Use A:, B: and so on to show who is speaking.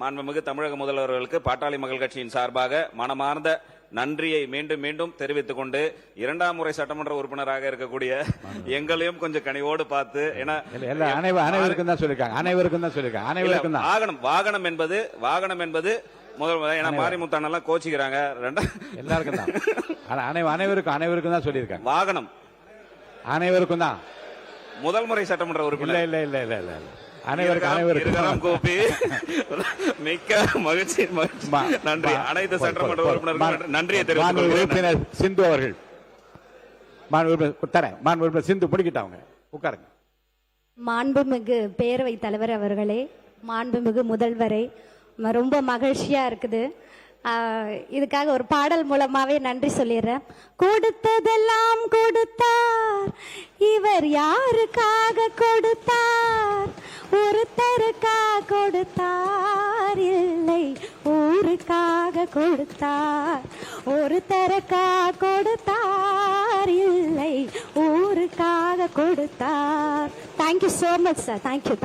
A: மாண்புமிகு தமிழக முதல்வர்களுக்கு பாட்டாளி மக்கள் கட்சியின் சார்பாக மனமார்ந்த நன்றியை மீண்டும் மீண்டும் தெரிவித்துக் கொண்டு, இரண்டாம் முறை சட்டமன்ற உறுப்பினராக இருக்கக்கூடிய எங்களையும் கொஞ்சம் கனிவோடு பார்த்து,
B: அனைவருக்கும் தான் சொல்லிருக்காங்க.
A: வாகனம் என்பது முதல் மாரிமுத்தானெல்லாம் கோச்சிக்கிறாங்க.
B: எல்லாருக்கும் தான், அனைவருக்கும் தான் சொல்லியிருக்காங்க.
A: வாகனம்
B: அனைவருக்கும் தான்.
A: முதல் முறை சட்டமன்ற உறுப்பினர்
B: இல்ல அனைவருக்கும்
A: கோப்பி. மிக்க மகிழ்ச்சி. நன்றி. அனைத்து சட்டமன்ற உறுப்பினர்களுக்கும் நன்றியை தெரிவித்துக்
B: உறுப்பினர் சிந்து அவர்கள். மாண்புமிகு சிந்து முடிக்கிட்டாங்க, உட்காருங்க.
C: மாண்புமிகு பேரவை தலைவர் அவர்களே, மாண்புமிகு முதல்வரே, ரொம்ப மகிழ்ச்சியா இருக்குது. இதுக்காக ஒரு பாடல் மூலமாவே நன்றி சொல்லிடுறேன். கொடுத்ததெல்லாம் கொடுத்தார், இவர் யாருக்காக கொடுத்தார்? ஒருத்தருக்காக கொடுத்தார், இல்லை ஊருக்காக கொடுத்தார். ஒருத்தருக்காக கொடுத்தார், இல்லை ஊருக்காக கொடுத்தார். Thank you so much sir. Thank you.